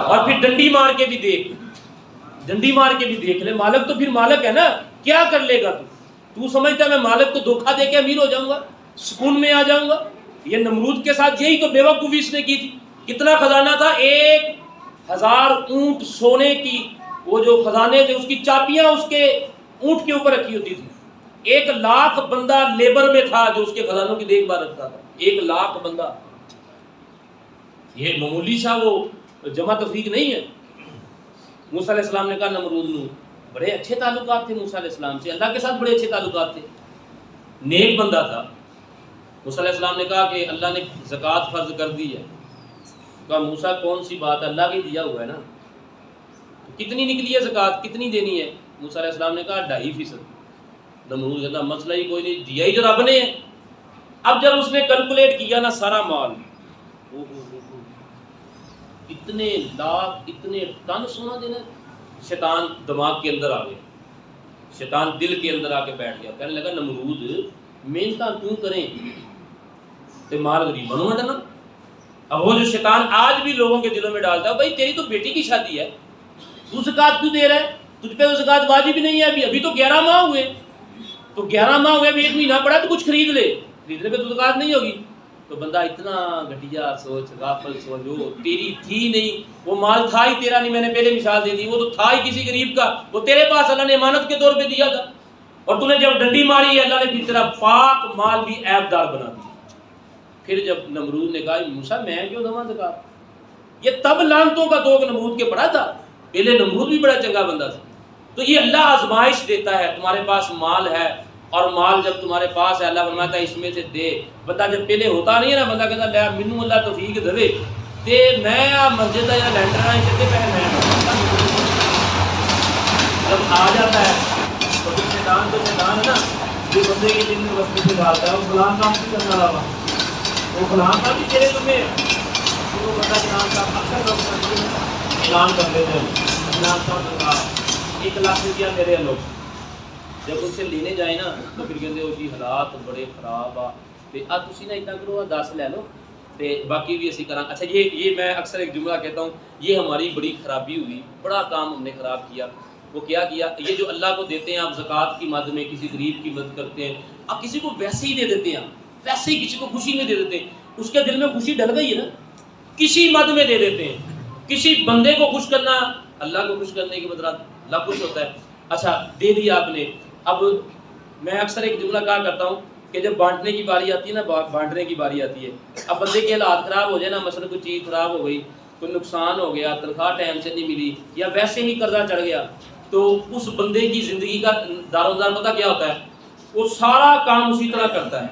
اور پھر ڈنڈی مار کے بھی دیکھ، ڈنڈی مار کے بھی دیکھ لے، مالک تو پھر مالک ہے نا، کیا کر لے گا تو سمجھتا ہے میں مالک کو دھوکہ دے کے امیر ہو جاؤں گا، سکون میں آ جاؤں گا؟ یہ نمرود کے ساتھ یہی تو بیوقوفی اس نے کی تھی۔ کتنا خزانہ تھا؟ 1000 اونٹ سونے کی، وہ جو خزانے تھے اس کی چابیاں اس کے اونٹ کے اوپر رکھی ہوتی تھی۔ 1,00,000 بندہ لیبر میں تھا جو اس کے خزانوں کی دیکھ بھال رکھتا تھا، 1,00,000 بندہ۔ یہ معمولی سا وہ جمع تفریق نہیں ہے۔ موسیٰ علیہ السلام نے کہا نمرود نو، بڑے اچھے تعلقات تھے موسیٰ علیہ السلام سے، اللہ کے ساتھ بڑے اچھے تعلقات تھے، نیک بندہ تھا۔ موسیٰ علیہ السلام نے کہا کہ اللہ نے زکوٰۃ فرض کر دی ہے۔ کہا موسیٰ کون سی بات ہے، اللہ کے دیا ہوا ہے نا، کتنی نکلی ہے زکوٰۃ، کتنی دینی ہے؟ موسیٰ علیہ السلام نے کہا 2.5%۔ نمرود کہتا مسئلہ ہی کوئی نہیں، دیا ہی جو رب نے ہے۔ اب جب اس نے کیلکولیٹ کیا نا سارا مال، اتنے لاکھ اتنے ٹن سونا دینا، شیطان دماغ کے اندر آ گیا، شیطان دل کے اندر آ کے بیٹھ گیا، کہنے لگا نمرود محنت کیوں کریں تے مال غریبوں میں ڈالنا۔ اب وہ جو شیطان آج بھی لوگوں کے دلوں میں ڈالتا ہے، بھائی تیری تو بیٹی کی شادی ہے، تو زکوٰۃ کیوں دے رہا ہے؟ تجھ پہ تو زکوٰۃ واجب ہی نہیں ہے، ابھی تو 11 ماہ ہوئے، تو 11 ماہ ہوئے، ابھی 1 مہینہ پڑا تو کچھ خرید لے، خریدنے پہ تو زکوٰۃ نہیں ہوگی۔ تو بندہ اتنا گھٹیا سوچ، غافل سوچ، وہ تیری تھی نہیں، وہ مال تھا ہی تیرا نہیں، میں نے پہلے مثال دے دی، وہ تو تھا ہی کسی غریب کا، وہ تیرے پاس اللہ نے امانت کے طور پہ دیا تھا، اور تو نے جب ڈنڈی ماری ہے اللہ نے پھر تیرا پاک مال بھی عیب دار بنا دیا۔ پھر جب نمرود نے کہا موسیٰ میں کیوں دوں زکوٰۃ، یہ تب لعنتوں کا دوگ نمرود کے پڑا تھا، پہلے نمرود بھی بڑا چنگا بندہ تھا۔ تو یہ اللہ آزمائش دیتا ہے، تمہارے پاس مال ہے، اور مال جب تمہارے پاس ہے اللہ فرماتا ہے اس میں سے دے۔ بندہ جب پہلے ہوتا نہیں ہے نا، بندہ کہتا ہے مینوں اللہ توفیق دے تے میں مسجد کا یا لینٹر آئیں چلتے پہ میں جب آ جاتا ہے تو شیطان ہے نا، جو بندے کے دل میں وسوسے سے ڈالتا ہے وہ فلاں کام بھی کرنا رہا، وہ فلاں کا بھی تیرے تمہیں وہ بندہ جناب کا اکثر لوگ اعلان کر دیتے ہیں، جناب صاحب 1 لاکھ روپیہ میرے لوگ، جب ان سے لینے جائیں نا تو پھر کہتے ہو جی حالات بڑے خراب آ تے آ تسی نہ اتنا کرو 10 لے لو تے باقی بھی اسی کرا۔ اچھا یہ میں اکثر ایک جملہ کہتا ہوں، یہ ہماری بڑی خرابی ہوئی، بڑا کام ہم نے خراب کیا۔ وہ کیا کیا؟ یہ جو اللہ کو دیتے ہیں آپ زکوٰۃ کی مد میں، کسی غریب کی مدد کرتے ہیں، آپ کسی کو ویسے ہی دے دیتے ہیں، ویسے ہی کسی کو خوشی میں دے دیتے ہیں، اس کے دل میں خوشی ڈل گئی ہے نا، کسی مد میں دے دیتے ہیں۔ کسی بندے کو خوش کرنا، اللہ کو خوش کرنے کی مدد اللہ خوش ہوتا ہے۔ اچھا دے دیا آپ نے، اب میں اکثر ایک جملہ کہا کرتا ہوں کہ جب بانٹنے کی باری آتی ہے نا، بانٹنے کی باری آتی ہے، اب بندے کے حالات خراب ہو جائے نا، مثلا کوئی چیز خراب ہو گئی، کوئی نقصان ہو گیا، تنخواہ ٹائم سے نہیں ملی، یا ویسے ہی قرضہ چڑھ گیا، تو اس بندے کی زندگی کا دار و مدار پتہ کیا ہوتا ہے؟ وہ سارا کام اسی طرح کرتا ہے۔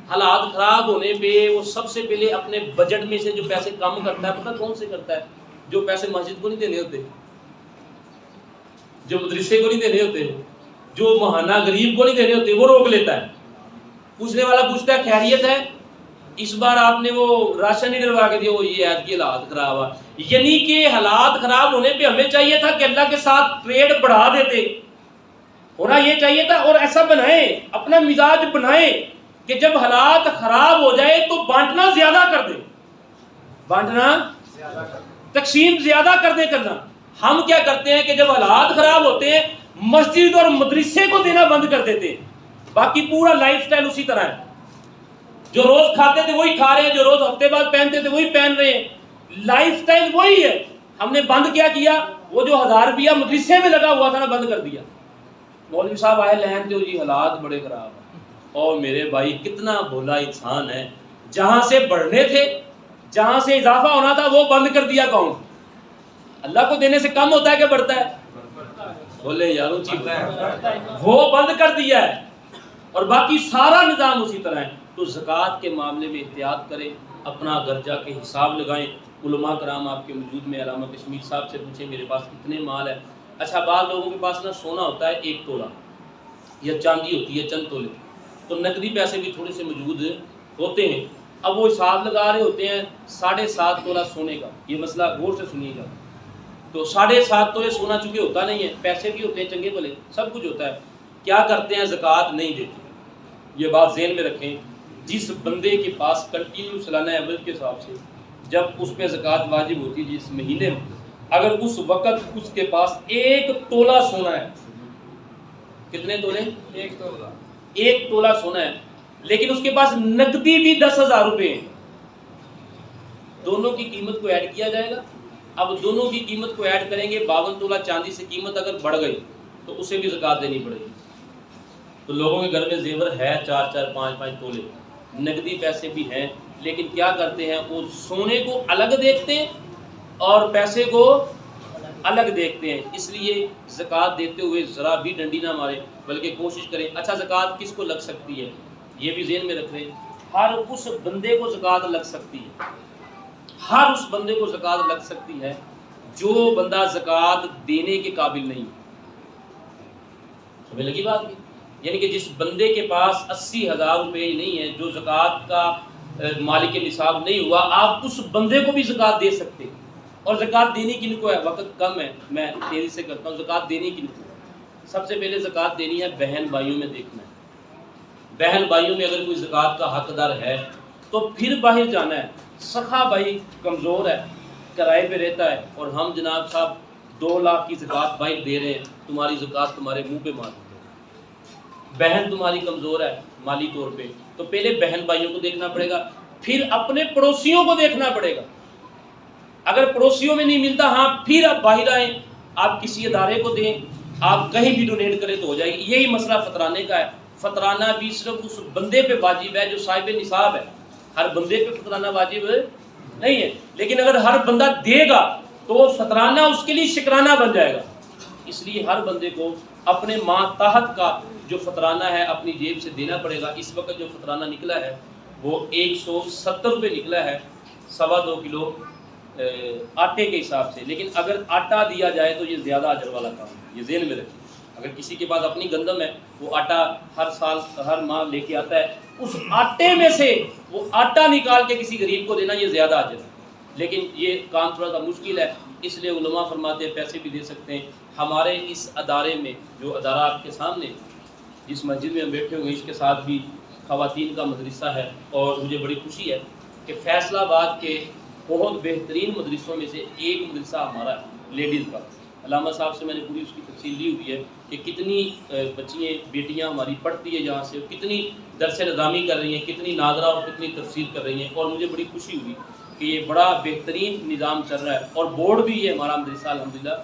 حالات خراب ہونے پہ وہ سب سے پہلے اپنے بجٹ میں سے جو پیسے کم کرتا ہے، پتہ کون سے کرتا ہے؟ جو پیسے مسجد کو نہیں دینے ہوتے، جو مدرسے کو نہیں دینے ہوتے، جو ماہانہ غریب کو نہیں دینے ہوتے، وہ روک لیتا ہے۔ پوچھنے والا پوچھتا ہے خیریت ہے، اس بار آپ نے وہ راشن نہیں ڈلوا کے دیا، وہ یہ عید کی حالات خراب ہے۔ یعنی کہ حالات خراب ہونے پہ ہمیں چاہیے تھا کہ اللہ کے ساتھ ٹریڈ بڑھا دیتے، ہونا یہ چاہیے تھا، اور ایسا بنائیں، اپنا مزاج بنائیں کہ جب حالات خراب ہو جائے تو بانٹنا زیادہ کر دیں، بانٹنا تقسیم زیادہ کر دیں کرنا۔ ہم کیا کرتے ہیں کہ جب حالات خراب ہوتے ہیں مسجد اور مدرسے کو دینا بند کر دیتے ہیں، باقی پورا لائف سٹائل اسی طرح ہے، جو روز کھاتے تھے وہی کھا رہے ہیں، جو روز ہفتے بعد پہنتے تھے وہی پہن رہے ہیں، لائف سٹائل وہی ہے۔ ہم نے بند کیا وہ جو 1000 روپیہ مدرسے میں لگا ہوا تھا نا، بند کر دیا۔ مولوی صاحب آئے لین تے جی حالات بڑے خراب ہیں، اور میرے بھائی کتنا بھولا انسان ہے، جہاں سے بڑھنے تھے، جہاں سے اضافہ ہونا تھا وہ بند کر دیا۔ کون؟ اللہ کو دینے سے کم ہوتا ہے کہ بڑھتا ہے؟ بولے یارو وہ بند کر دیا ہے، اور باقی سارا نظام اسی طرح ہے۔ تو زکوٰۃ کے معاملے میں احتیاط کریں، اپنا گھر جا کے حساب لگائیں۔ علماء کرام آپ کے وجود میں، علامہ کشمیر صاحب سے پوچھیں میرے پاس کتنے مال ہے۔ اچھا بعض لوگوں کے پاس نا سونا ہوتا ہے 1 تولہ، یا چاندی ہوتی ہے چند تولے، تو نقدی پیسے بھی تھوڑے سے موجود ہوتے ہیں۔ اب وہ حساب لگا رہے ہوتے ہیں 7.5 تولہ سونے کا، یہ مسئلہ غور سے سنیے گا۔ تو 7.5 تولے سونا چونکہ ہوتا نہیں ہے، پیسے بھی ہوتے ہیں چنگے بھلے، سب کچھ ہوتا ہے، کیا کرتے ہیں؟ زکوٰۃ نہیں دیتے۔ یہ بات ذہن میں رکھیں، جس بندے کے پاس کنٹینیو سالانہ ایوریج کے حساب سے جب اس پہ زکوٰۃ واجب ہوتی ہے جس مہینے میں، اگر اس وقت اس کے پاس 1 تولہ سونا ہے، کتنے تولے؟ 1 تولہ سونا ہے، لیکن اس کے پاس نقدی بھی 10,000 روپے ہیں، دونوں کی قیمت کو ایڈ کیا جائے گا۔ اب دونوں کی قیمت کو ایڈ کریں گے، 52 تولہ چاندی سے قیمت اگر بڑھ گئی تو اسے بھی زکوٰۃ دینی پڑے گی۔ تو لوگوں کے گھر میں زیور ہے 4-4 5-5 تولے، نقدی پیسے بھی ہیں، لیکن کیا کرتے ہیں وہ سونے کو الگ دیکھتے ہیں اور پیسے کو الگ دیکھتے ہیں۔ اس لیے زکوٰۃ دیتے ہوئے ذرا بھی ڈنڈی نہ مارے، بلکہ کوشش کریں۔ اچھا زکوٰۃ کس کو لگ سکتی ہے یہ بھی ذہن میں رکھ لیں، ہر اس بندے کو زکوٰۃ لگ سکتی ہے، ہر اس بندے کو زکوٰۃ لگ سکتی ہے جو بندہ زکوٰۃ دینے کے قابل نہیں۔ سمجھ لگی بات کی؟ یعنی کہ جس بندے کے پاس 80,000 روپے نہیں ہے، جو زکوٰۃ کا مالک نصاب نہیں ہوا، آپ اس بندے کو بھی زکوٰۃ دے سکتے۔ اور زکوٰۃ دینی کن کو ہے؟ وقت کم ہے، میں تیزی سے کرتا ہوں۔ زکوٰۃ دینی کن کو؟ سب سے پہلے زکوٰۃ دینی ہے بہن بھائیوں میں دیکھنا ہے، بہن بھائیوں میں اگر کوئی زکوٰۃ کا حقدار ہے تو پھر باہر جانا ہے۔ سخا بھائی کمزور ہے، کرائے پہ رہتا ہے، اور ہم جناب صاحب 2 لاکھ کی زکوٰۃ باہر دے رہے ہیں، تمہاری زکوٰۃ تمہارے منہ پہ مار دیتے ہیں۔ بہن تمہاری کمزور ہے مالی طور پہ، تو پہلے بہن بھائیوں کو دیکھنا پڑے گا، پھر اپنے پڑوسیوں کو دیکھنا پڑے گا۔ اگر پڑوسیوں میں نہیں ملتا، ہاں پھر آپ باہر آئیں، آپ کسی ادارے کو دیں، آپ کہیں بھی ڈونیٹ کریں تو ہو جائے گی۔ یہی مسئلہ فطرانے کا ہے۔ فطرانہ بھی صرف اس بندے پہ واجب ہے جو صاحب نصاب ہے، ہر بندے پہ فطرانہ واجب نہیں ہے، لیکن اگر ہر بندہ دے گا تو وہ فطرانہ اس کے لیے شکرانہ بن جائے گا۔ اس لیے ہر بندے کو اپنے ماتحت کا جو فطرانہ ہے اپنی جیب سے دینا پڑے گا۔ اس وقت جو فطرانہ نکلا ہے وہ 170 روپے نکلا ہے، 2.25 کلو آٹے کے حساب سے، لیکن اگر آٹا دیا جائے تو یہ زیادہ اجر والا کام ہے، یہ ذہن میں رکھیں۔ اگر کسی کے پاس اپنی گندم ہے، وہ آٹا ہر سال ہر ماہ لے کے آتا ہے، اس آٹے میں سے وہ آٹا نکال کے کسی غریب کو دینا، یہ زیادہ اجر ہے۔ لیکن یہ کام تھوڑا سا مشکل ہے، اس لیے علماء فرماتے ہیں پیسے بھی دے سکتے ہیں۔ ہمارے اس ادارے میں، جو ادارہ آپ کے سامنے جس مسجد میں ہم بیٹھے ہوئے، اس کے ساتھ بھی خواتین کا مدرسہ ہے، اور مجھے بڑی خوشی ہے کہ فیصل آباد کے بہت بہترین مدرسوں میں سے ایک مدرسہ ہمارا ہے لیڈیز کا۔ علامہ صاحب سے میں نے پوری اس کی تفصیل لی ہوئی ہے کہ کتنی بچیاں بیٹیاں ہماری پڑھتی ہے جہاں سے، کتنی درس نظامی کر رہی ہیں، کتنی ناظرہ اور کتنی تفسیر کر رہی ہیں، اور مجھے بڑی خوشی ہوئی کہ یہ بڑا بہترین نظام چل رہا ہے، اور بورڈ بھی یہ ہمارا مدرسہ الحمدللہ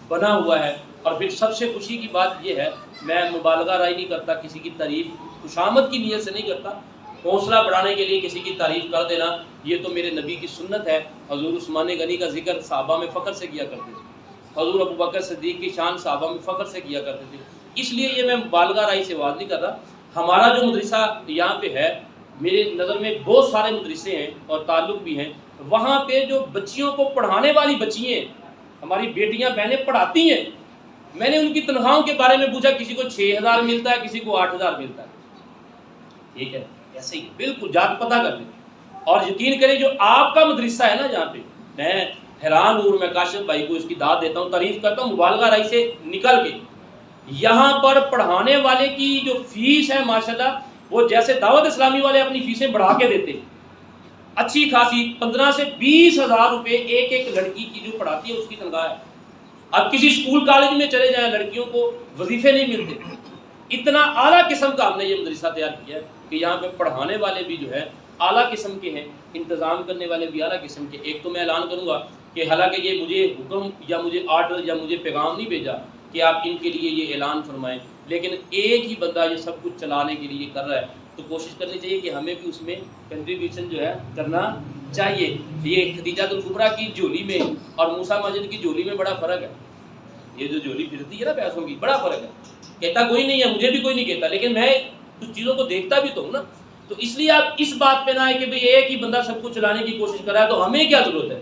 بنا ہوا ہے۔ اور پھر سب سے خوشی کی بات یہ ہے، میں مبالغہ رائے نہیں کرتا، کسی کی تعریف خوشامد کی نیت سے نہیں کرتا، حوصلہ بڑھانے کے لیے کسی کی تعریف کر دینا یہ تو میرے نبی کی سنت ہے۔ حضور عثمان غنی کا ذکر صحابہ میں فخر سے کیا کرتے تھے، حضور ابو بکر صدیق کی شان صحابہ میں فخر سے کیا کرتے تھے، اس لیے یہ میں مبالغہ رائی سے بات نہیں کر رہا۔ ہمارا جو مدرسہ یہاں پہ ہے، میرے نظر میں بہت سارے مدرسے ہیں اور تعلق بھی ہیں، وہاں پہ جو بچیوں کو پڑھانے والی بچیاں ہیں، ہماری بیٹیاں بہنیں پڑھاتی ہیں، میں نے ان کی تنخواہوں کے بارے میں پوچھا، کسی کو 6,000 ملتا ہے، کسی کو 8,000 ملتا ہے۔ ٹھیک ہے، ایسے ہی بالکل جا کے پتہ کر لیں، اور یقین کریں جو آپ کا مدرسہ ہے نا جہاں پہ، میں حیران ہوں، میں کاشف بھائی کو اس کی داد دیتا ہوں، تعریف کرتا ہوں مبالغہ رائی سے نکل کے۔ یہاں پر پڑھانے والے کی جو فیس ہے ماشاءاللہ، وہ جیسے دعوت اسلامی والے اپنی فیسیں بڑھا کے دیتے ہیں، اچھی خاصی 15 سے 20,000 روپے ایک ایک لڑکی کی جو پڑھاتی ہے اس کی تنخواہ ہے۔ اب کسی اسکول کالج میں چلے جائیں، لڑکیوں کو وظیفے نہیں ملتے، اتنا اعلیٰ قسم کا ہم نے یہ مدرسہ تیار کیا ہے کہ یہاں پہ پڑھانے والے بھی جو ہے اعلیٰ قسم کے ہیں، انتظام کرنے والے بھی اعلیٰ قسم کے۔ ایک تو میں اعلان کروں گا کہ حالانکہ یہ مجھے حکم یا مجھے آرڈر یا مجھے پیغام نہیں بھیجا کہ آپ ان کے لیے یہ اعلان فرمائیں، لیکن ایک ہی بندہ یہ سب کچھ چلانے کے لیے کر رہا ہے، تو کوشش کرنی چاہیے کہ ہمیں بھی اس میں کنٹریبیوشن جو ہے کرنا چاہیے۔ یہ خدیجہ الکبریٰ کی جھولی میں اور موسیٰ ماجد کی جھولی میں بڑا فرق ہے، یہ جو جھولی پھرتی ہے نا پیسوں کی، بڑا فرق ہے۔ کہتا کوئی نہیں ہے، مجھے بھی کوئی نہیں کہتا، لیکن میں کچھ چیزوں کو دیکھتا بھی تو ہوں نا۔ تو اس لیے آپ اس بات پہ نہ آئے کہ بھئی ایک ہی بندہ سب کچھ چلانے کی کوشش کر رہا ہے، تو ہمیں کیا ضرورت ہے؟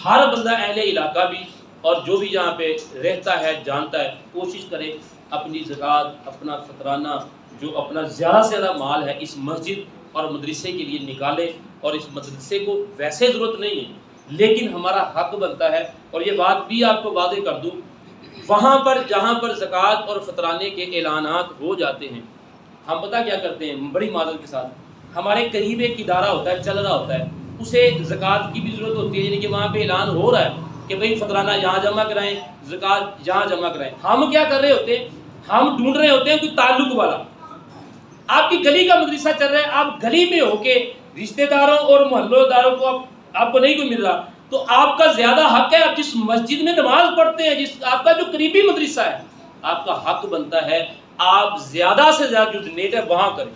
ہر بندہ اہل علاقہ بھی اور جو بھی یہاں پہ رہتا ہے جانتا ہے، کوشش کرے اپنی زکوٰۃ، اپنا فطرانہ، جو اپنا زیادہ سے زیادہ مال ہے اس مسجد اور مدرسے کے لیے نکالے۔ اور اس مدرسے کو ویسے ضرورت نہیں ہے، لیکن ہمارا حق بنتا ہے۔ اور یہ بات بھی آپ کو واضح کر دوں، وہاں پر جہاں پر زکوٰۃ اور فطرانے کے اعلانات ہو جاتے ہیں، ہم پتہ کیا کرتے ہیں، بڑی معذرت کے ساتھ، ہمارے قریب ایک ادارہ ہوتا ہے، چل رہا ہوتا ہے، اسے زکوٰۃ کی بھی ضرورت ہوتی ہے، یعنی کہ وہاں پہ اعلان ہو رہا ہے کہ بھئی فطرانہ یہاں جمع کرائیں، زکوٰۃ یہاں جمع کرائیں۔ ہم کیا کر رہے ہوتے ہیں؟ ہم ڈھونڈ رہے ہوتے ہیں کوئی تعلق والا۔ آپ کی گلی کا مدرسہ چل رہا ہے، آپ گلی میں ہو کے رشتہ داروں اور محلہ داروں کو آپ کو نہیں کوئی مل رہا، تو آپ کا زیادہ حق ہے، آپ جس مسجد میں نماز پڑھتے ہیں، جس آپ کا جو قریبی مدرسہ ہے، آپ کا حق بنتا ہے آپ زیادہ سے زیادہ جو ڈونیٹ ہے وہاں کریں۔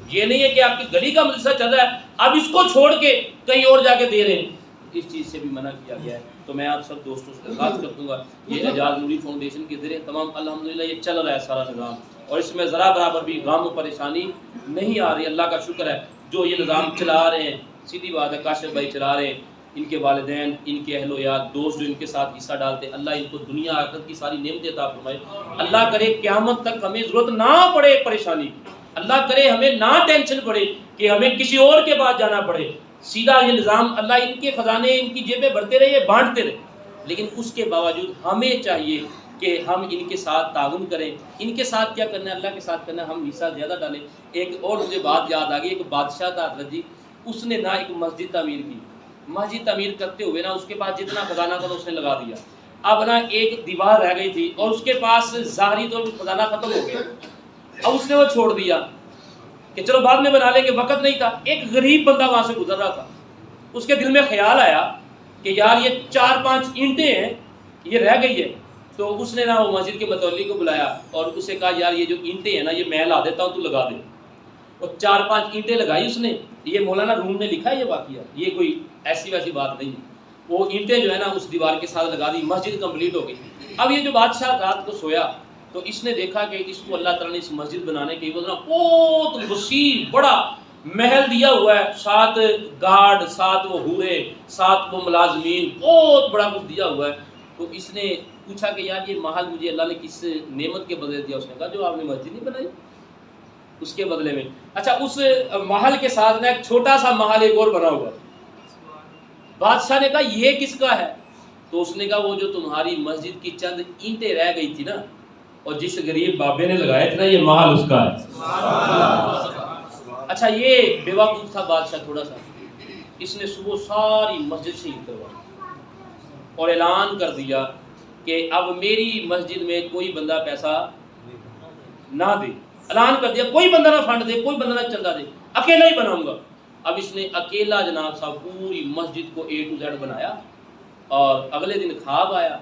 یہ نہیں ہے کہ آپ کی گلی کا مدرسہ چل رہا ہے اب اس کو چھوڑ کے کہیں اور جا کے دے رہے ہیں، اس چیز سے بھی منع کیا گیا ہے۔ تو میں آپ سب دوستوں سے درخواست کر دوں گا، یہ اعجاز نوری فاؤنڈیشن کے ذریعے تمام الحمدللہ یہ چل رہا ہے سارا نظام، اور اس میں ذرا برابر بھی غم و پریشانی نہیں آ رہی، اللہ کا شکر ہے۔ جو یہ نظام چلا رہے ہیں، سیدھی بات ہے کاشف بھائی چلا رہے ہیں، ان کے والدین، ان کے اہل و یار، دوست جو ان کے ساتھ حصہ ڈالتے ہیں، اللہ ان کو دنیا آخرت کی ساری نعمتیں عطا فرمائے۔ اللہ کرے قیامت تک ہمیں ضرورت نہ پڑے پریشانی کی، اللہ کرے ہمیں نہ ٹینشن پڑے کہ ہمیں کسی اور کے پاس جانا پڑے، سیدھا یہ نظام اللہ ان کے خزانے ان کی جیبیں بھرتے رہے، یہ بانٹتے رہے، لیکن اس کے باوجود ہمیں چاہیے کہ ہم ان کے ساتھ تعاون کریں۔ ان کے ساتھ کیا کرنا ہے؟ اللہ کے ساتھ کرنا ہے، ہم حصہ زیادہ ڈالیں۔ ایک اور مجھے بات یاد آ گئی، ایک بادشاہ تھا حضرت جی، اس نے نہ ایک مسجد تعمیر کی، مسجد تعمیر کرتے ہوئے نا اس کے پاس جتنا خزانہ تھا اس نے لگا دیا، اب نا ایک دیوار رہ گئی تھی اور اس کے پاس ظاہری طور پر خزانہ ختم ہو گیا، اب اس نے وہ چھوڑ دیا کہ چلو بعد میں بنا لیں گے، وقت نہیں تھا۔ ایک غریب بندہ وہاں سے گزر رہا تھا، اس کے دل میں خیال آیا کہ یار یہ 4-5 اینٹیں ہیں یہ رہ گئی ہے، تو اس نے نا وہ مسجد کے متولی کو بلایا اور اسے کہا یار یہ جو اینٹیں ہیں نا یہ میں لا دیتا ہوں تو لگا دے، اور 4-5 اینٹیں لگائی اس نے۔ یہ مولانا روم نے لکھا ہے یہ واقعہ، یہ کوئی ایسی ویسی بات نہیں ہے، وہ اینٹیں جو ہے نا اس دیوار کے ساتھ لگا دی، مسجد کمپلیٹ ہو گئی۔ اب یہ جو بادشاہ رات کو سویا تو اس نے دیکھا کہ اس کو اللہ تعالیٰ نے اس مسجد بنانے کے لیے بہت وسیع بڑا محل دیا ہوا ہے، 7 گارڈ، 7 وہ حورے، 7 وہ ملازمین، بہت بڑا کچھ دیا ہوا ہے۔ تو اس نے پوچھا کہ یار یہ محل مجھے اللہ نے کس نعمت کے بدلے دیا؟ اس نے کہا جو آپ نے مسجد نہیں بنائی اس کے بدلے میں۔ اچھا اس محل کے ساتھ نا ایک چھوٹا سا محل ایک اور بنا ہوا۔ بادشاہ نے کہا یہ کس کا ہے؟ تو اس نے کہا وہ جو تمہاری مسجد کی چند اینٹیں رہ گئی تھی نا اور جس غریب بابے نے لگائے تھے نا یہ محل اس کا ہے۔ اچھا یہ بیوقوف تھا بادشاہ تھوڑا سا، اس نے صبح ساری مسجد شہید کروائی اور اعلان کر دیا کہ اب میری مسجد میں کوئی بندہ پیسہ نہ دے، اعلان کر دیا کوئی بندہ نہ فنڈ دے، کوئی بندہ نہ چندہ دے، اکیلا ہی بناؤں گا۔ اب اس نے اکیلا جناب صاحب پوری مسجد کو A to Z بنایا، اور اگلے دن خواب آیا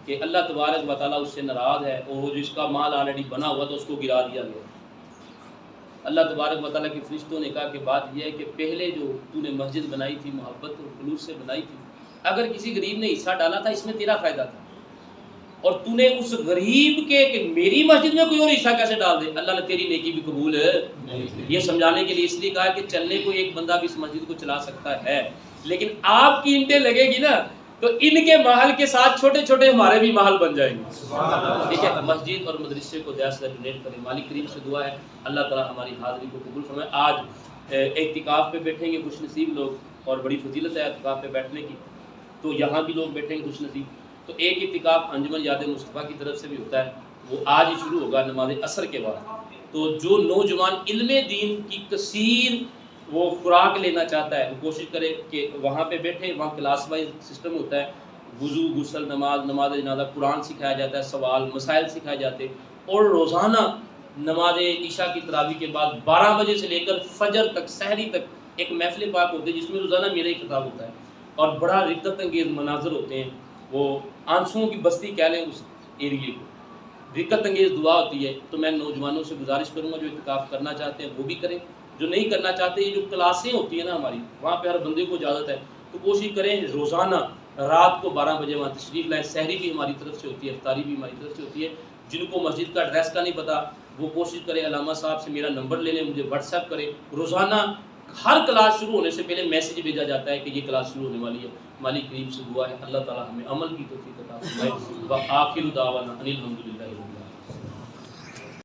کہ اللہ تبارک و تعالیٰ اس سے ناراض ہے اور وہ جس کا مال آلریڈی بنا ہوا تو اس کو گرا دیا گیا۔ اللہ تبارک و تعالیٰ کے فرشتوں نے کہا کہ بات یہ ہے کہ پہلے جو تو نے مسجد بنائی تھی محبت اور خلوص سے بنائی تھی، اگر کسی غریب نے حصہ ڈالا تھا اس میں تیرا فائدہ تھا، اور تو نے اس غریب کے کہ میری مسجد میں کوئی اور حصہ کیسے ڈال دے، اللہ نے تیری نیکی بھی قبول یہ سمجھانے کے لیے اس لیے کہا کہ چلنے کو ایک بندہ بھی اس مسجد کو چلا سکتا ہے، لیکن آپ کی اینٹیں لگے گی نا تو ان کے محل کے ساتھ چھوٹے چھوٹے ہمارے بھی محل بن جائیں گے۔ ٹھیک ہے، مسجد اور مدرسے کو زیادہ سے ڈونیٹ کریں۔ مالک کریم سے دعا ہے اللہ تعالیٰ ہماری حاضری کو قبول فرمائے۔ آج اعتکاف پہ بیٹھیں گے خوش نصیب لوگ، اور بڑی فضیلت ہے اعتکاف پہ بیٹھنے کی، تو یہاں بھی لوگ بیٹھیں گے خوش نصیب۔ تو ایک اعتکاف انجمن یاد مصطفیٰ کی طرف سے بھی ہوتا ہے، وہ آج ہی شروع ہوگا نماز عصر کے بعد۔ تو جو نوجوان علم دین کی کثیر وہ خوراک لینا چاہتا ہے وہ کوشش کرے کہ وہاں پہ بیٹھے، وہاں کلاس وائز سسٹم ہوتا ہے، وضو، غسل، نماز جنازہ، قرآن سکھایا جاتا ہے، سوال مسائل سکھائے جاتے ہیں، اور روزانہ نماز عشاء کی تراویح کے بعد 12 بجے سے لے کر فجر تک سحری تک ایک محفل پاک ہوتی ہے جس میں روزانہ میرا ہی خطاب ہوتا ہے، اور بڑا رقت انگیز مناظر ہوتے ہیں، وہ آنسوؤں کی بستی کہہ لیں اس ایریے کو، رقت انگیز دعا ہوتی ہے۔ تو میں نوجوانوں سے گزارش کروں گا جو اعتکاف کرنا چاہتے ہیں وہ بھی کریں، جو نہیں کرنا چاہتے، یہ جو کلاسیں ہوتی ہیں نا ہماری وہاں پہ ہر بندے کو اجازت ہے، تو کوشش کریں روزانہ رات کو 12 بجے وہاں تشریف لائیں۔ سحری بھی ہماری طرف سے ہوتی ہے، افطاری بھی ہماری طرف سے ہوتی ہے۔ جن کو مسجد کا ایڈریس کا نہیں پتا وہ کوشش کریں علامہ صاحب سے میرا نمبر لے لیں، مجھے واٹس ایپ کریں۔ روزانہ ہر کلاس شروع ہونے سے پہلے میسیج بھیجا جاتا ہے کہ یہ کلاس شروع ہونے والی ہے۔ مالک کریم سے دعا ہے اللہ تعالیٰ ہمیں عمل کی توفیق عطا فرمائے۔ وآخر دعوانا ان الحمدللہ۔